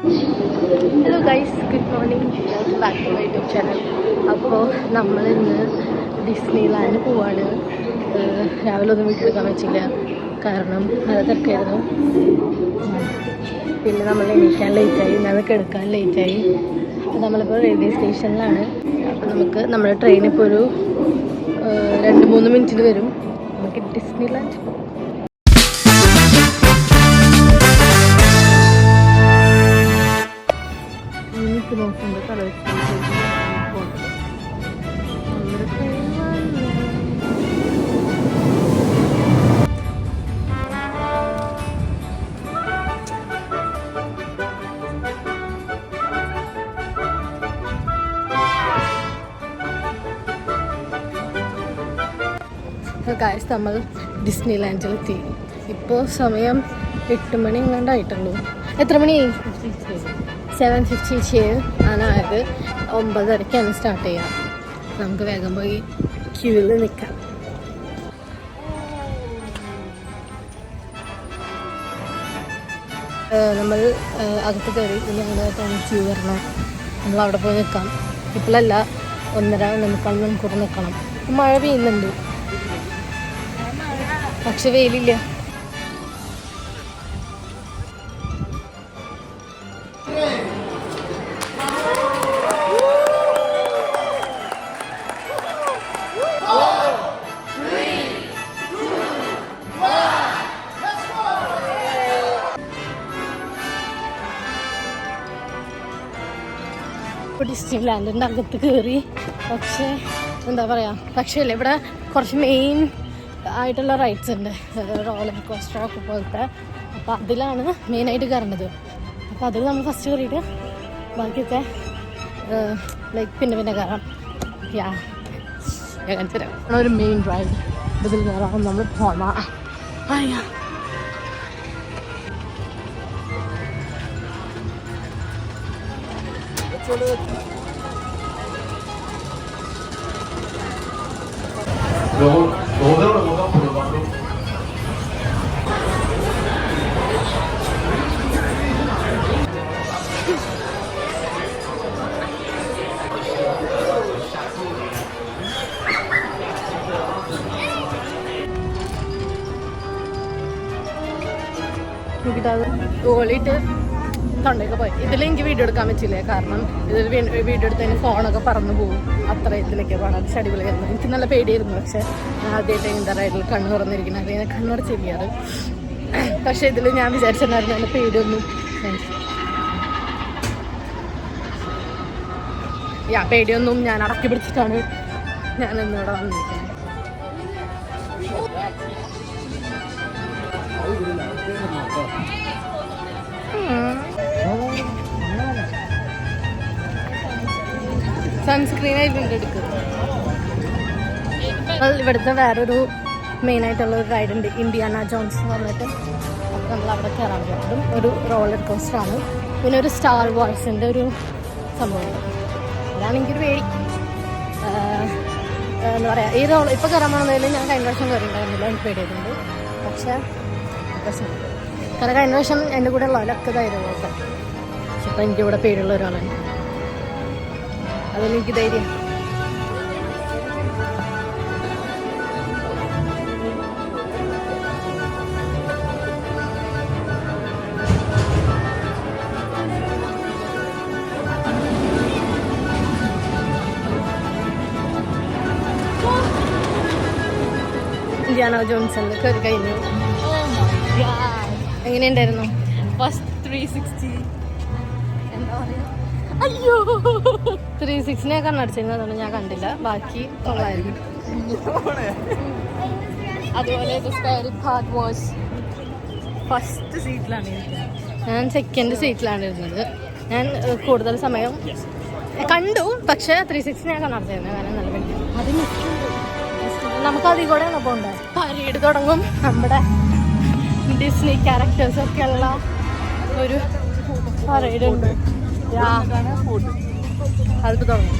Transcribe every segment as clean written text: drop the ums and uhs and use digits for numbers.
Hello guys, good morning. Welcome back to my YouTube channel. അപ്പോൾ നമ്മളിന്ന് Disney land പോവാണ്. രാവിലെ ഒന്നും വീട്ടിലെടുക്കാൻ പറ്റില്ല, കാരണം നല്ല തിരക്കായിരുന്നു. പിന്നെ നമ്മൾ എണീക്കാൻ ലേറ്റായി, അതൊക്കെ എടുക്കാൻ ലേറ്റായി. നമ്മളിപ്പോൾ റെയിൽവേ സ്റ്റേഷനിലാണ്. അപ്പോൾ നമ്മുടെ ട്രെയിൻ ഇപ്പോൾ ഒരു 2-3 മിനിറ്റിൽ വരും. നമുക്ക് ഡിസ്നി ലാൻഡ് നോക്കുമ്പോൾ ഗായ്സ്, നമ്മൾ ഡിസ്നി ലാൻഡിലെത്തി. ഇപ്പോൾ സമയം 8 മണി എങ്ങാണ്ടായിട്ടുള്ളൂ. എത്ര മണിയായി? 7:57 ആണ് ആയത്. 9:30 സ്റ്റാർട്ട് ചെയ്യാം. നമുക്ക് വേഗം പോയി ക്യൂവിൽ നിൽക്കാം. നമ്മൾ അകത്ത് കയറി. ഇനി ഞങ്ങൾ ക്യൂ വരണം. നമ്മളവിടെ പോയി നിൽക്കാം. ഇപ്പോഴല്ല, 1.5-3 മണിക്കൂർ നിൽക്കണം. മഴ പെയ്യുന്നുണ്ട്, പക്ഷെ വെയിലില്ല. ഡിസ്നി ലാൻഡിൻ്റെ അകത്ത് കയറി. പക്ഷേ എന്താ പറയുക, പക്ഷേ അല്ലേ, ഇവിടെ കുറച്ച് മെയിൻ ആയിട്ടുള്ള റൈഡ്സ് ഉണ്ട്, റോളർ കോസ്റ്റർ ഒക്കെ പോലത്തെ. അപ്പോൾ അതിലാണ് മെയിനായിട്ട് കയറേണ്ടത്. അപ്പോൾ അതിൽ നമ്മൾ ഫസ്റ്റ് കയറിയിട്ട് ബാക്കിയൊക്കെ ലൈക്ക് പിന്നെ കയറാം. ഞാൻ കാണിച്ചു തരാം. ഒരു മെയിൻ റൈഡ് ഇതിൽ കയറാം. നമ്മൾ പോകാം. ഓളിയിട്ട് തൊണ്ടയൊക്കെ പോയി. ഇതിലെനിക്ക് വീഡിയോ എടുക്കാൻ പറ്റില്ല, കാരണം ഇതിൽ വീഡിയോ എടുത്തതിന് ഫോണൊക്കെ പറന്നു പോകും. അത്ര ഇതിലൊക്കെ പോകണം. അത് അടിപൊളിയായിരുന്നു. എനിക്ക് നല്ല പേടിയായിരുന്നു. പക്ഷേ ആദ്യമായിട്ട് എന്താ റൈഡിൽ കണ്ണ് തുറന്നിരിക്കുന്നത്, അതിനെ കണ്ണുറച്ച് ചെയ്യാറ്. പക്ഷേ ഇതിൽ ഞാൻ വിചാരിച്ചിട്ടുണ്ടായിരുന്നു എൻ്റെ പേടിയൊന്നും പേടിയൊന്നും ഞാൻ അടക്കി പിടിച്ചിട്ടാണ് ഞാൻ ഇന്നിവിടെ വന്നിരിക്കുന്നത്. സൺസ്ക്രീൻ ആയിട്ടുണ്ട് എടുക്കുന്നത്. ഇവിടുത്തെ വേറൊരു മെയിനായിട്ടുള്ള ഒരു റൈഡ് ഉണ്ട്, ഇന്ത്യാന ജോൺസ് എന്ന് പറഞ്ഞിട്ട്. അപ്പോൾ നമ്മൾ അവിടെ കയറാൻ പറ്റും. ഒരു റോളർ കോസ്റ്ററാണ്. പിന്നെ ഒരു സ്റ്റാർ വാർസിൻ്റെ ഒരു സംഭവമുണ്ട്. അതാണ് എനിക്കൊരു പേടി. എന്താ പറയുക, ഈ റോൾ ഇപ്പോൾ കയറാൻ പോകുന്നതിൽ ഞാൻ കഴിഞ്ഞ വർഷം കയറിയിട്ടുണ്ടായിരുന്നില്ല, എനിക്ക് പേടിയായിട്ടുണ്ട്. പക്ഷേ പ്രശ്നം കാരണം കഴിഞ്ഞ വർഷം എൻ്റെ കൂടെ ഉള്ളവരൊക്കെ ധൈര്യം നോക്കാം. പക്ഷെ ഇപ്പം എനിക്കിവിടെ പേടിയുള്ള ഒരാളാണ്. അതെനിക്ക് ധൈര്യം. ഇന്ത്യാന ജോൺസണിൽ കയറി കഴിഞ്ഞു. എങ്ങനെയുണ്ടായിരുന്നു ഫസ്റ്റ് 360? എന്താ പറയുക, അയ്യോ 360 കണ്ണടിച്ചിരുന്നു, അതുകൊണ്ട് ഞാൻ കണ്ടില്ല. ബാക്കി കൊള്ളായിരുന്നു. അതുപോലെ ഫസ്റ്റ് സീറ്റിലാണ് ഇരുന്നത്. ഞാൻ സെക്കൻഡ് സീറ്റിലാണ് ഇരുന്നത്. ഞാൻ കൂടുതൽ സമയം കണ്ടു, പക്ഷേ 360 ഞാൻ കണ്ണടച്ചിരുന്നത്. കാരണം നല്ല വേണ്ടി അതിന് നമുക്ക് അതിൽ കൂടെ പോകണ്ടേ. പരേഡ് തുടങ്ങും. നമ്മുടെ ഡിസ്നി ക്യാരക്ടേഴ്സൊക്കെ ഉള്ള ഒരു പരേഡ് ഉണ്ട്. അത് തുടങ്ങും.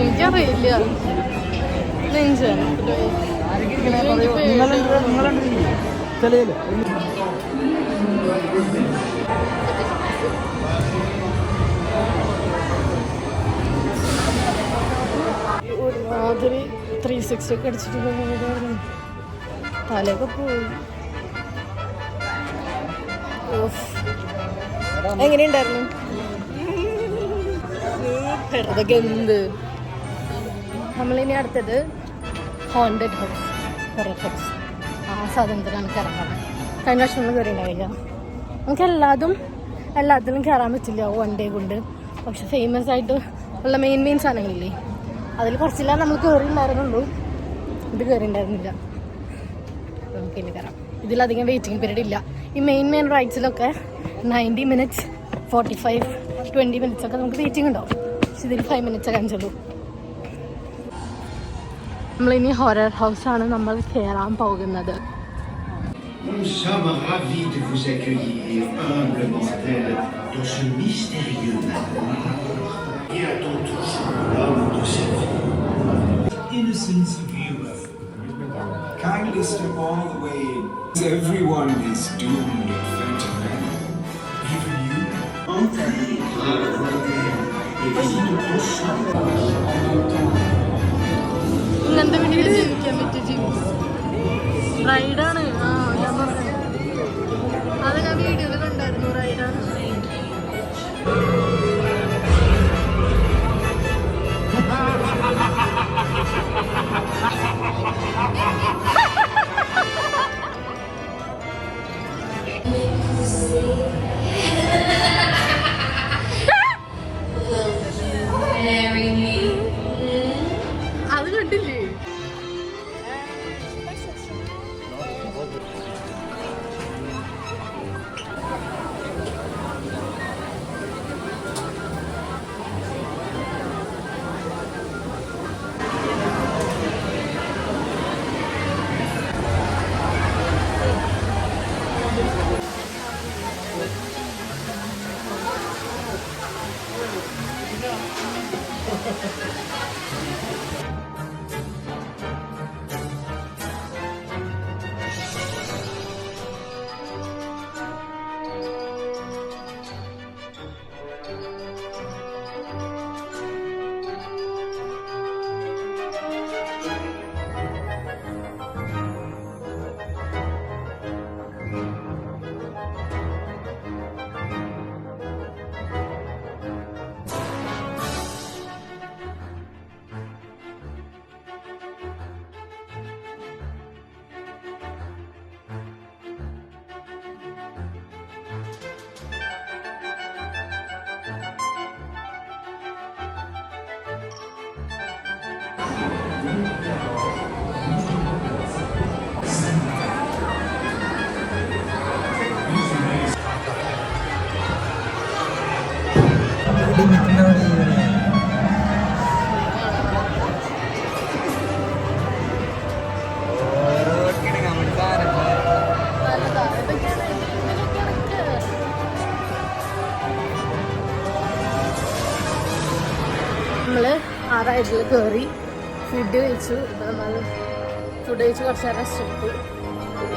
എനിക്കറിയില്ല നെഞ്ച് ഒരുമാതിരി 360 ഒക്കെ അടിച്ചിട്ട് തലയൊക്കെ പോയി. എങ്ങനെയുണ്ടായിരുന്നു? എന്ത് നമ്മളിനി അടുത്തത് ഹോണ്ടഡ് ഹൗസ്, ഹൊറർ ഹൗസ്. ആ സ്വാതന്ത്ര്യമാണ് കയറാൻ. കഴിഞ്ഞ വർഷം നമ്മൾ കയറിയിട്ടുണ്ടാവില്ല. നമുക്ക് എല്ലാത്തിലും കയറാൻ പറ്റില്ല വൺ ഡേ കൊണ്ട്. പക്ഷെ ഫേമസ് ആയിട്ട് ഉള്ള മെയിൻ സാധനങ്ങളില്ലേ, അതിൽ കുറച്ചില്ല നമ്മൾ കയറിയിട്ടുണ്ടായിരുന്നുള്ളൂ. ഇത് കയറിയിട്ടുണ്ടായിരുന്നില്ല. നമുക്കിനി കയറാം. ഇതിലധികം വെയിറ്റിംഗ് പീരീഡ് ഇല്ല. ഈ മെയിൻ റൈഡ്സിലൊക്കെ 90 minutes, 45, 20 minutes ഒക്കെ നമുക്ക് വെയിറ്റിംഗ് ഉണ്ടാവും. പക്ഷെ ഇതിൽ 5 minutes കാണിച്ചുള്ളൂ. നമ്മളിനി ഹൊറർ ഹൗസാണ് നമ്മൾ കയറാൻ പോകുന്നത്. Nous sommes ravis de vous accueillir humblement dans ce mystérieux manoir. Et attend toujours l'homme de sa vie. Innocence of you, kindly step all the way in. Everyone is doomed at Phantom Manor. Even you. Entrez dans le royaume et visitez ensemble. ഇങ്ങനത്തെ വീട്ടിൽ ജീവിക്കാൻ പറ്റിയ ജീവിതം റൈഡാണ്. ഞാൻ പറഞ്ഞു, അത് ഞാൻ വീഡിയോയിൽ കണ്ടായിരുന്നു. റൈഡാണ്. അത് കണ്ടില്ലേ? നമ്മൾ ആ റൈഡിൽ കയറി ഫുഡ് കഴിച്ചു. ഫുഡ് കഴിച്ച് കുറച്ച് നേരം റെസ്റ്റ് എടുത്തു.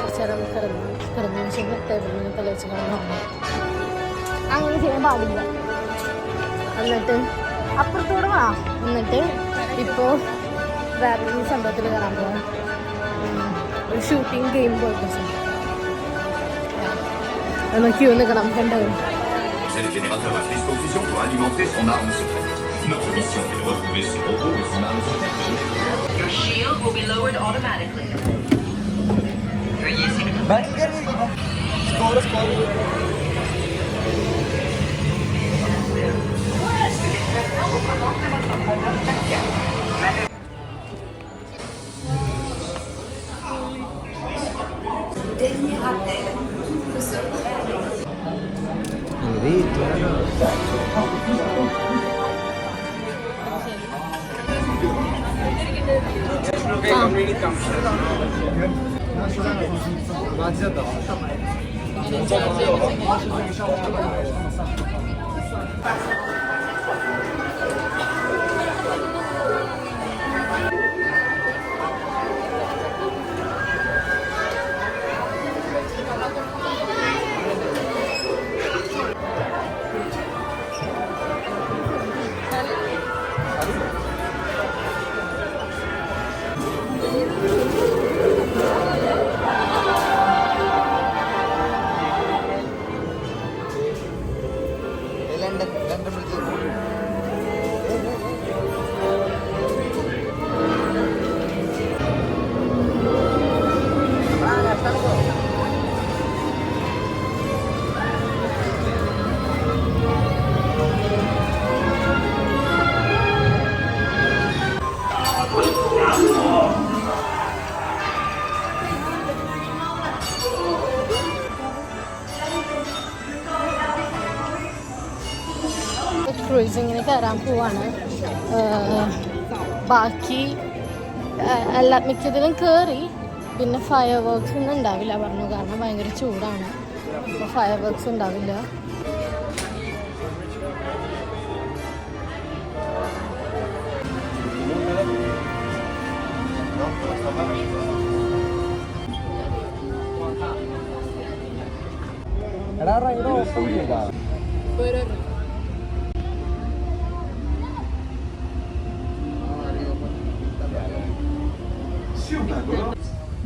കുറച്ച് നേരം കിടന്നു വെച്ചാൽ ടേബിളിൽ തല വെച്ച് കിടന്നു. അങ്ങനെ ചെയ്യാൻ പാടില്ല. എന്നിട്ട് അപ്പുറത്തോടെ വാ. എന്നിട്ട് ഇപ്പോൾ വേറൊരു സംഭവത്തിൽ കയറാൻ പോകാം. ഒരു ഷൂട്ടിംഗ് ഗെയിം പോയിട്ട് ക്യൂ നിൽക്കണം. കണ്ടത് C'est le générateur à disposition pour alimenter son arme secrète. Notre mission est de retrouver ses robots et son arme secrète. Your shield will be lowered automatically. Veuillez s'il vous Dernier appel. Nous sommes prêts. ക്രൂസിങ്ങിന് കയറാൻ പോവാണ്. ബാക്കി മിക്കതിലും കയറി. പിന്നെ fire works ഒന്നും ഉണ്ടാവില്ല പറഞ്ഞു, കാരണം ഭയങ്കര ചൂടാണ്. അപ്പോൾ ഫയർ വർക്ക്സ് ഉണ്ടാവില്ല.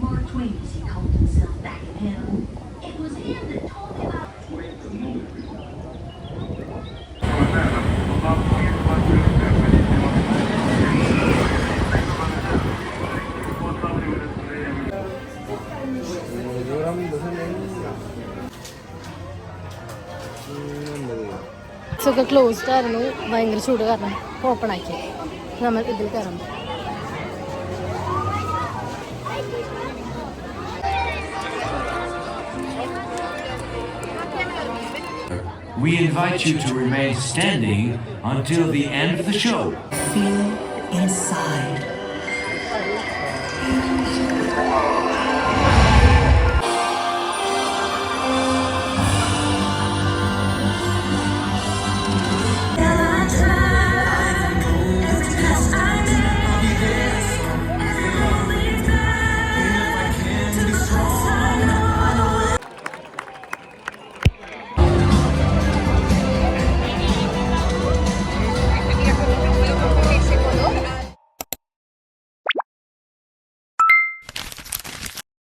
Mark Twain, as he called himself back in heaven. It was him that told me about ഒക്കെ ക്ലോസ്ഡ് ആയിരുന്നു, ഭയങ്കര ചൂട് കാരണം ഓപ്പൺ ആക്കി. നമ്മൾ ഇതിൽ കയറാൻ പോകും. We invite you to remain standing until the end of the show. feel inside.